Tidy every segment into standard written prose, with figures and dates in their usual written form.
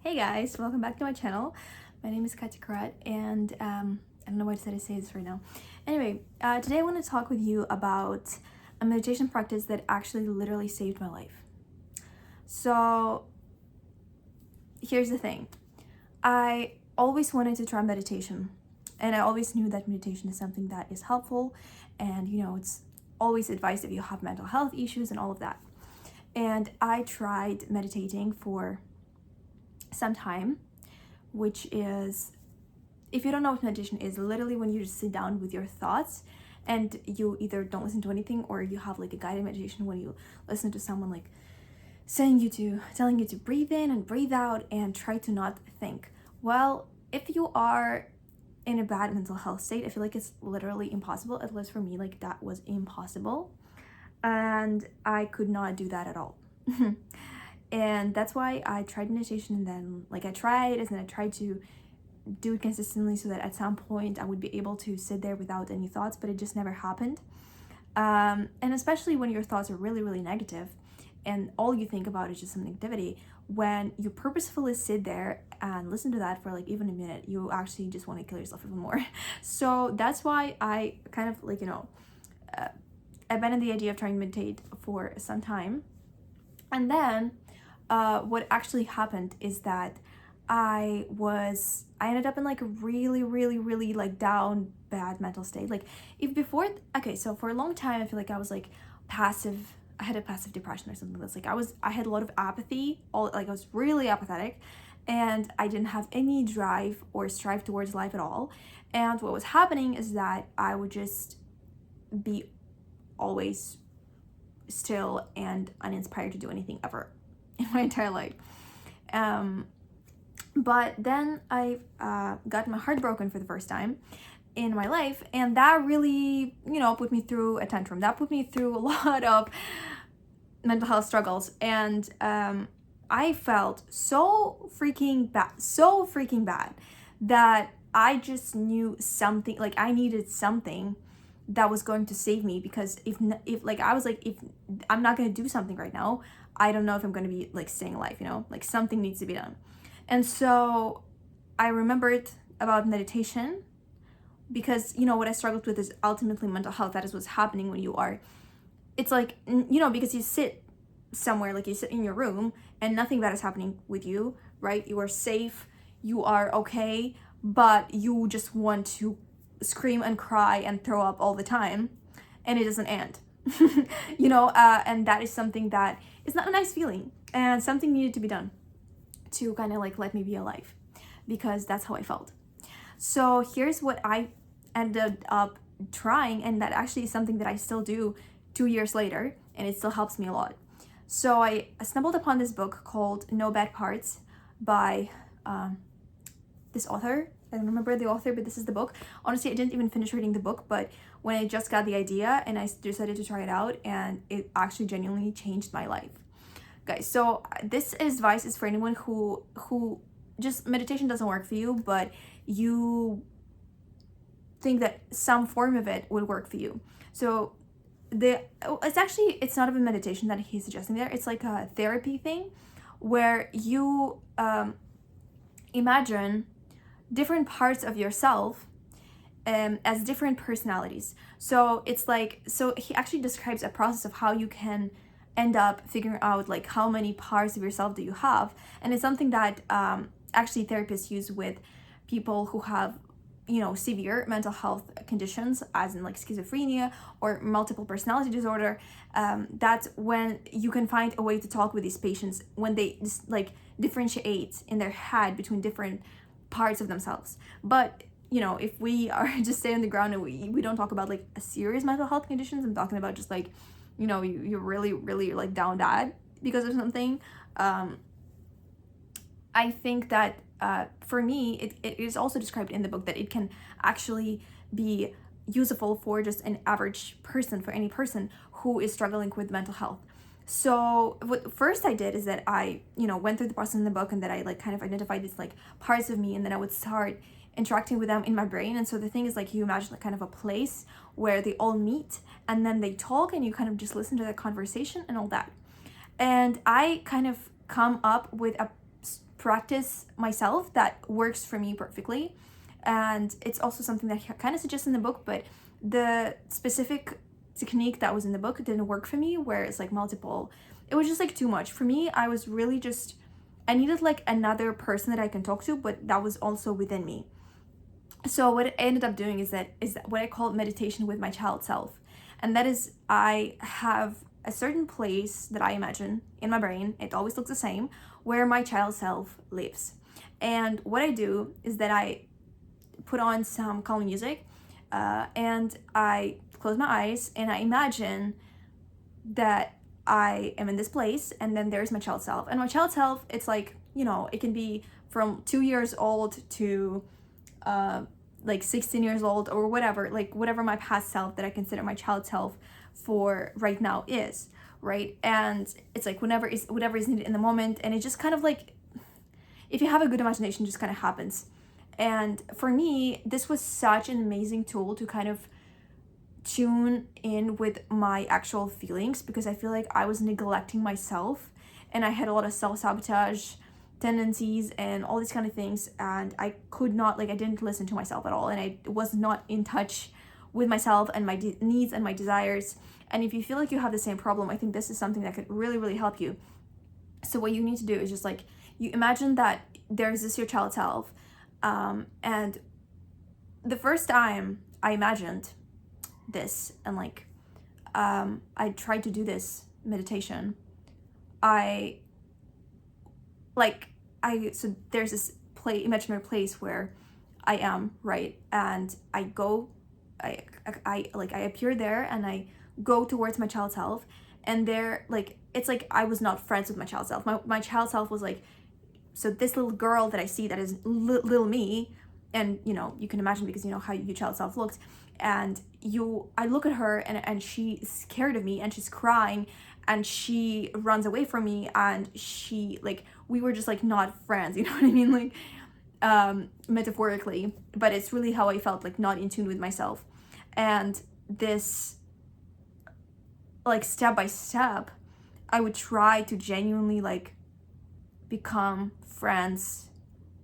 Hey guys, welcome back to my channel. My name is Katya Karat, and I don't know why I decided to say this right now. Anyway, today I want to talk with you about a meditation practice that actually literally saved my life. So here's the thing. I always wanted to try meditation, and I always knew that meditation is something that is helpful, and it's always advised if you have mental health issues and all of that. And I tried meditating for some time, which is, if you don't know what meditation is, literally when you just sit down with your thoughts and you either don't listen to anything or you have like a guided meditation when you listen to someone like telling you to breathe in and breathe out and try to not think. Well, if you are in a bad mental health state, I feel like it's literally impossible. At least for me, like that was impossible, and I could not do that at all. And that's why I tried meditation, and then I tried to do it consistently so that at some point I would be able to sit there without any thoughts, but it just never happened. And especially when your thoughts are really, really negative and all you think about is just some negativity, when you purposefully sit there and listen to that for like even a minute, you actually just want to kill yourself even more. So that's why I kind of abandoned the idea of trying to meditate for some time. And then what actually happened is that I ended up in like a really, really, really like down, bad mental state. So for a long time, I feel like I was like passive. I had a passive depression or something. That's like I had a lot of apathy. I was really apathetic, and I didn't have any drive or strive towards life at all. And what was happening is that I would just be always still and uninspired to do anything ever in my entire life. But then I got my heart broken for the first time in my life, and that really put me through a tantrum. That put me through a lot of mental health struggles, and I felt so freaking bad that I just knew something, like I needed something that was going to save me, because if I was like, if I'm not going to do something right now, I don't know if I'm going to be like staying alive, like something needs to be done. And so I remembered about meditation, because what I struggled with is ultimately mental health. That is what's happening when you are, it's like, because you sit somewhere, like you sit in your room and nothing bad is happening with you, right? You are safe, you are okay, but you just want to scream and cry and throw up all the time, and it doesn't end. And that is something that is not a nice feeling, and something needed to be done to kind of like let me be alive, because that's how I felt. So here's what I ended up trying, and that actually is something that I still do 2 years later, and it still helps me a lot. So I stumbled upon this book called No Bad Parts by this author. I don't remember the author, but this is the book. Honestly, I didn't even finish reading the book, but when I just got the idea and I decided to try it out, and it actually genuinely changed my life. Guys, so this advice is for anyone who just meditation doesn't work for you, but you think that some form of it would work for you. So it's not even meditation that he's suggesting there. It's like a therapy thing where you imagine different parts of yourself as different personalities. So he actually describes a process of how you can end up figuring out like how many parts of yourself do you have. And it's something that actually therapists use with people who have severe mental health conditions, as in like schizophrenia or multiple personality disorder. That's when you can find a way to talk with these patients, when they just like differentiate in their head between different parts of themselves. But if we are just stay on the ground and we don't talk about like a serious mental health conditions, I'm talking about just like you're really, really like down bad because of something. I think that for me, it is also described in the book that it can actually be useful for just an average person, for any person who is struggling with mental health. So what first I did is that I, went through the process in the book, and that I like kind of identified these like parts of me, and then I would start interacting with them in my brain. And so the thing is, like, you imagine like kind of a place where they all meet and then they talk, and you kind of just listen to the conversation and all that. And I kind of come up with a practice myself that works for me perfectly. And it's also something that he kind of suggests in the book, but the specific technique that was in the book didn't work for me, where it's like multiple. It was just like too much for me. I was really just, I needed like another person that I can talk to, but that was also within me. So what I ended up doing is what I call meditation with my child self. And that is, I have a certain place that I imagine in my brain, it always looks the same, where my child self lives. And what I do is that I put on some calming music, and I close my eyes and I imagine that I am in this place, and then there's my child self. And my child self, it's like, it can be from 2 years old to like 16 years old, or whatever, like whatever my past self that I consider my child self for right now is, right? And it's like whatever is needed in the moment, and it just kind of like, if you have a good imagination, it just kind of happens. And for me, this was such an amazing tool to kind of tune in with my actual feelings, because I feel like I was neglecting myself, and I had a lot of self-sabotage tendencies and all these kind of things, and I could not, like, I didn't listen to myself at all, and I was not in touch with myself and my needs and my desires. And if you feel like you have the same problem, I think this is something that could really, really help you. So what you need to do is just like, you imagine that there's this your child self, and the first time I imagined this, and like I tried to do this meditation, so there's this imaginary place where I am, right? And I appear there, and I go towards my child self, and there, like, it's like I was not friends with my child self. My child self was like, so this little girl that I see that is little me, and you can imagine, because how your child self looks, and I look at her, and she's scared of me, and she's crying, and she runs away from me, and she, like, we were just like not friends, you know what I mean, like metaphorically, but it's really how I felt, like not in tune with myself. And this, like, step by step, I would try to genuinely like become friends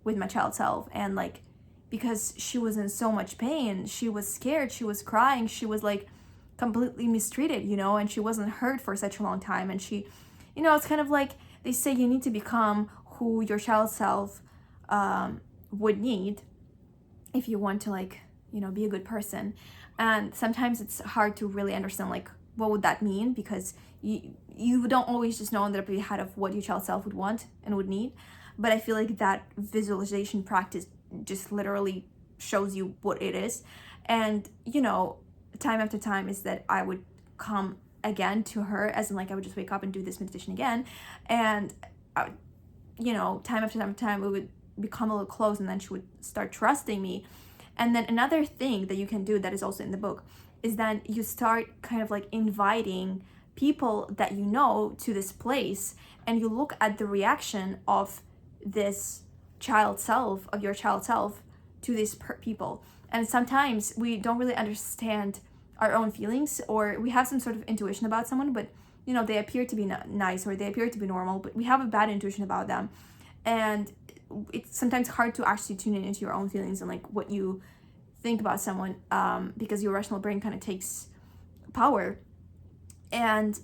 with my child self, and like, because she was in so much pain, she was scared, she was crying, she was like completely mistreated, and she wasn't heard for such a long time. And she, it's kind of like they say, you need to become who your child self would need if you want to, like, be a good person. And sometimes it's hard to really understand, like, what would that mean, because you don't always just know on the head of what your child self would want and would need. But I feel like that visualization practice just literally shows you what it is. And time after time is that I would come again to her, as in, like, I would just wake up and do this meditation again, and time after time we would become a little close, and then she would start trusting me. And then another thing that you can do that is also in the book is then you start kind of like inviting people that to this place, and you look at the reaction of this your child self to these people. And sometimes we don't really understand our own feelings, or we have some sort of intuition about someone, but they appear to be nice, or they appear to be normal, but we have a bad intuition about them. And it's sometimes hard to actually tune in into your own feelings and like what you think about someone, because your rational brain kind of takes power. And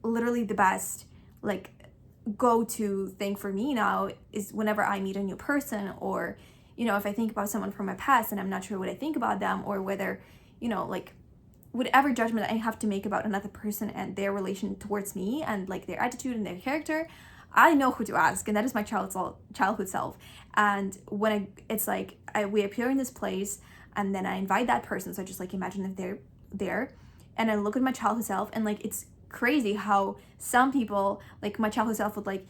literally the best, like, go-to thing for me now is whenever I meet a new person, or if I think about someone from my past and I'm not sure what I think about them, or whether like whatever judgment I have to make about another person and their relation towards me, and like their attitude and their character, I know who to ask, and that is my childhood self. And when we appear in this place, and then I invite that person, so I just like imagine if they're there, and I look at my childhood self, and like it's crazy how some people, like my childhood self, would like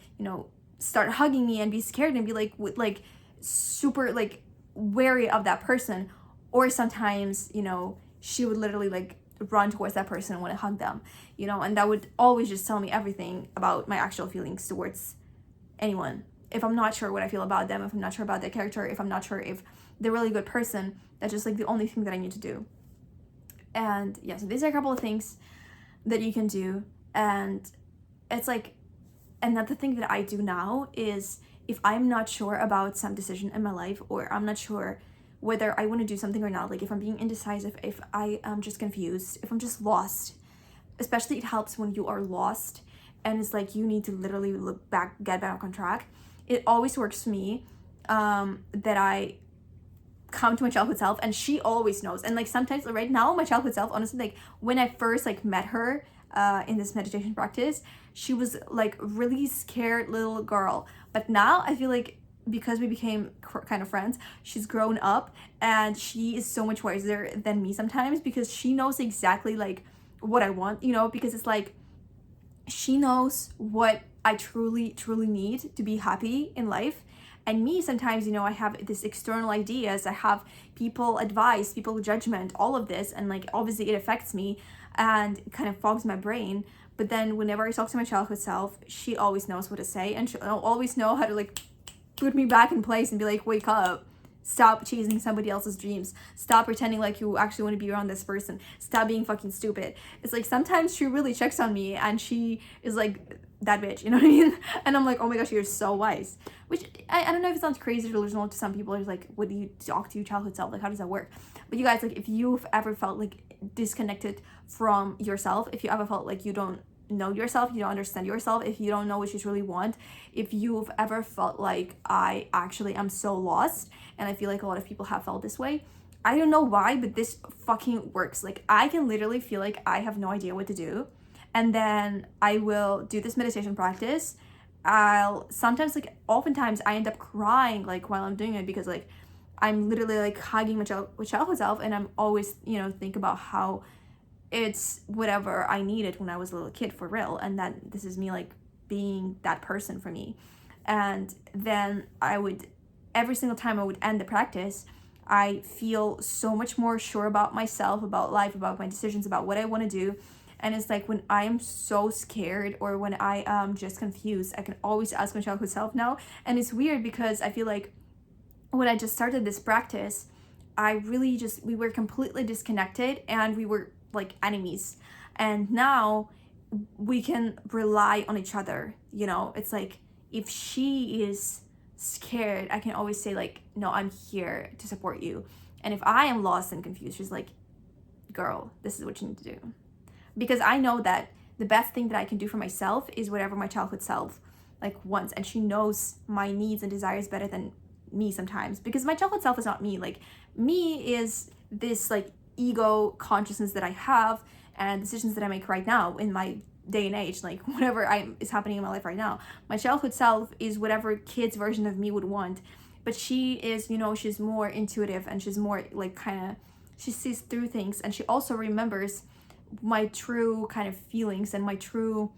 start hugging me and be scared and be like super like wary of that person, or sometimes she would literally like run towards that person and want to hug them, and that would always just tell me everything about my actual feelings towards anyone. If I'm not sure what I feel about them, if I'm not sure about their character, if I'm not sure if they're really a good person, that's just like the only thing that I need to do. And yeah, so these are a couple of things that you can do, and it's like, another thing that I do now is, if I'm not sure about some decision in my life, or I'm not sure whether I want to do something or not, like if I'm being indecisive, if I am just confused, if I'm just lost, especially it helps when you are lost and it's like you need to literally get back on track. It always works for me that I come to my childhood self, and she always knows. And like sometimes right now, my childhood self, honestly, like when I first like met her in this meditation practice, she was like really scared little girl. But now I feel like because we became kind of friends, she's grown up and she is so much wiser than me sometimes, because she knows exactly like what I want, you know, because it's like she knows what I truly need to be happy in life. And me, sometimes, you know, I have this external ideas, I have people advice, people judgment, all of this, and like obviously it affects me and kind of fogs my brain. But then whenever I talk to my childhood self, she always knows what to say, and she'll always know how to like put me back in place and be like, wake up, stop chasing somebody else's dreams, stop pretending like you actually want to be around this person, stop being fucking stupid. It's like sometimes she really checks on me and she is like, that bitch, you know what I mean? And I'm like, oh my gosh, you're so wise. Which I don't know if it sounds crazy or delusional to some people. It's like, what do you talk to your childhood self? Like, how does that work? But you guys, like, if you've ever felt like disconnected from yourself, if you ever felt like you don't know yourself, you don't understand yourself, if you don't know what you truly want, if you've ever felt like I actually am so lost, and I feel like a lot of people have felt this way, I don't know why, but this fucking works. Like, I can literally feel like I have no idea what to do, and then I will do this meditation practice. I'll sometimes, like, oftentimes I end up crying like while I'm doing it, because like I'm literally like hugging my childhood self, and I'm always, you know, think about how it's whatever I needed when I was a little kid, for real, and that this is me like being that person for me. And then I would, every single time I would end the practice, I feel so much more sure about myself, about life, about my decisions, about what I want to do. And it's like when I'm so scared or when I am just confused, I can always ask my childhood self now. And it's weird because I feel like when I just started this practice, I really just, we were completely disconnected and we were like enemies. And now we can rely on each other, you know? It's like if she is scared, I can always say like, no, I'm here to support you. And if I am lost and confused, she's like, girl, this is what you need to do. Because I know that the best thing that I can do for myself is whatever my childhood self like wants, and she knows my needs and desires better than me sometimes, because my childhood self is not me. Like, me is this like ego consciousness that I have and decisions that I make right now in my day and age, like whatever is happening in my life right now. My childhood self is whatever kid's version of me would want, but she is, you know, she's more intuitive and she's more like kind of, she sees through things, and she also remembers my true kind of feelings and my true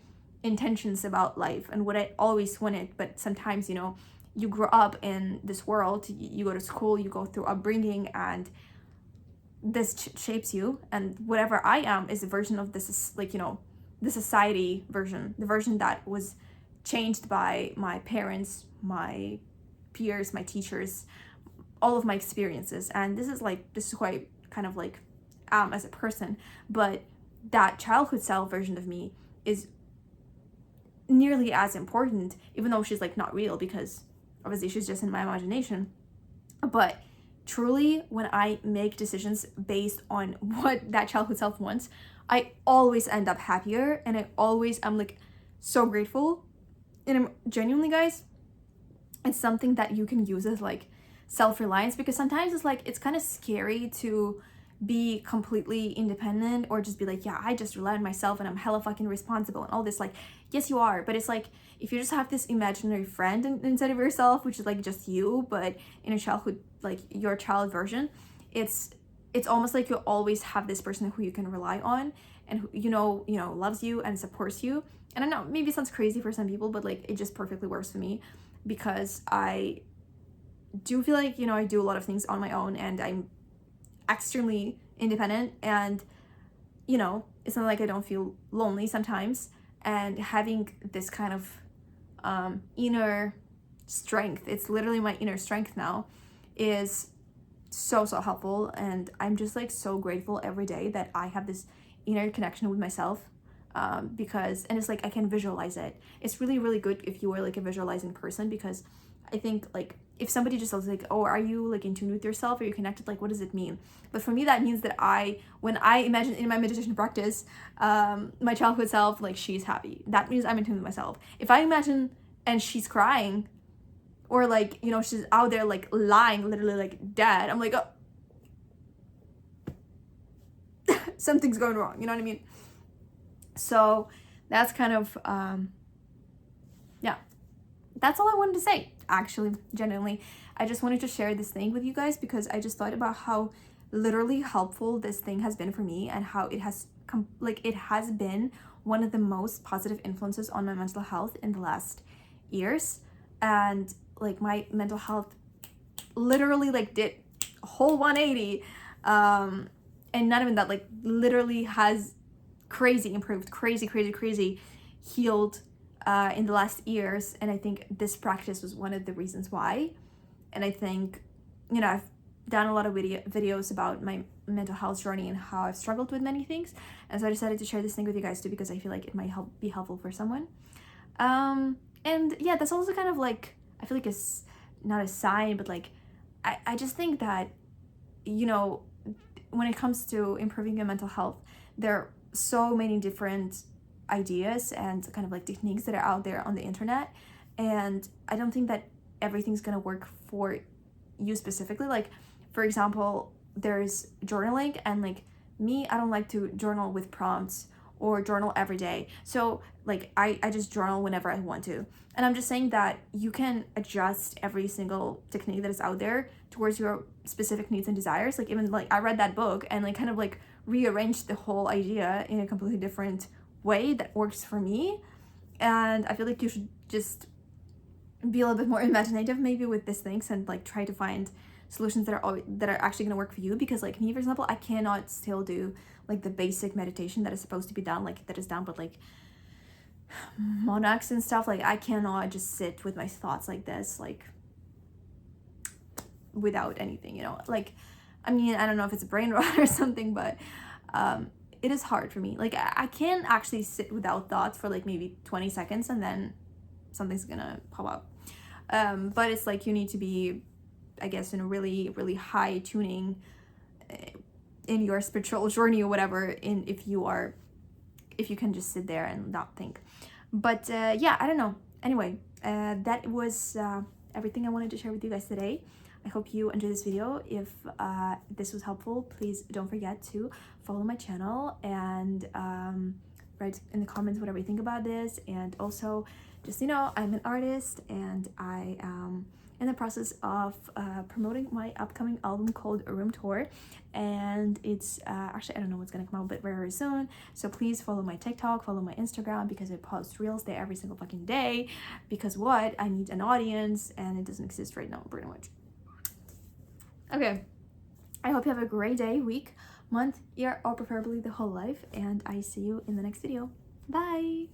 intentions about life and what I always wanted. But sometimes, you know, you grow up in this world, you go to school, you go through upbringing, and this shapes you. And whatever I am is a version of this, is like, you know, the society version, the version that was changed by my parents, my peers, my teachers, all of my experiences. And this is who I kind of like am as a person. But that childhood self version of me is nearly as important, even though she's like not real, because obviously she's just in my imagination. But truly, when I make decisions based on what that childhood self wants, I always end up happier, and I always am like so grateful. And I'm genuinely, guys, it's something that you can use as like self-reliance, because sometimes it's like it's kind of scary to be completely independent or just be like, yeah, I just rely on myself and I'm hella fucking responsible and all this. Like, yes, you are, but it's like if you just have this imaginary friend inside of yourself, which is like just you, but in a childhood, like your child version, it's almost like you always have this person who you can rely on and who, you know, loves you and supports you. And I know maybe it sounds crazy for some people, but like it just perfectly works for me, because I do feel like, you know, I do a lot of things on my own and I'm extremely independent, and you know, it's not like I don't feel lonely sometimes. And having this kind of inner strength, it's literally my inner strength now, is so helpful. And I'm just like so grateful every day that I have this inner connection with myself. because, and it's like I can visualize it. It's really, really good if you are like a visualizing person, because I think like if somebody just says like, oh, are you like in tune with yourself? Are you connected? Like, what does it mean? But for me, that means that when I imagine in my meditation practice, my childhood self, like she's happy, that means I'm in tune with myself. If I imagine and she's crying, or like, you know, she's out there like lying, literally like dead, I'm like, oh, something's going wrong, you know what I mean? So that's kind of, yeah, that's all I wanted to say, actually, genuinely. I just wanted to share this thing with you guys because I just thought about how literally helpful this thing has been for me, and how it has it has been one of the most positive influences on my mental health in the last years. And like my mental health literally like did a whole 180, and not even that, like literally has crazy improved, crazy healed in the last years. And I think this practice was one of the reasons why. And I think, you know, I've done a lot of videos about my mental health journey and how I've struggled with many things, and so I decided to share this thing with you guys too, because I feel like it might be helpful for someone. And yeah, that's also kind of like, I feel like it's not a sign, but like I just think that, you know, when it comes to improving your mental health, there are so many different ideas and kind of like techniques that are out there on the internet, and I don't think that everything's gonna work for you specifically. Like, for example, there's journaling, and like me, I don't like to journal with prompts or journal every day. So like I just journal whenever I want to. And I'm just saying that you can adjust every single technique that is out there towards your specific needs and desires. Like even like I read that book and like kind of like rearranged the whole idea in a completely different way that works for me. And I feel like you should just be a little bit more imaginative maybe with these things, and like try to find solutions that are actually going to work for you. Because like me, for example, I cannot still do like the basic meditation that is supposed to be done, like that is done with like monarchs and stuff. Like I cannot just sit with my thoughts like this, like without anything, you know. Like, I mean, I don't know if it's a brain rot or something, but it is hard for me. Like I can actually sit without thoughts for like maybe 20 seconds and then something's gonna pop up. But it's like you need to be, I guess, in a really, really high tuning in your spiritual journey or whatever, if you can just sit there and not think. But yeah, I don't know. Anyway, that was everything I wanted to share with you guys today. I hope you enjoyed this video. If this was helpful, please don't forget to follow my channel and write in the comments whatever you think about this. And also, just, you know, I'm an artist, and I am in the process of promoting my upcoming album called Room Tour, and it's actually, I don't know what's gonna come out, but very, very soon. So please follow my TikTok, follow my Instagram, because I post reels there every single fucking day. Because what? I need an audience, and it doesn't exist right now, pretty much. Okay, I hope you have a great day, week, month, year, or preferably the whole life, and I see you in the next video. Bye!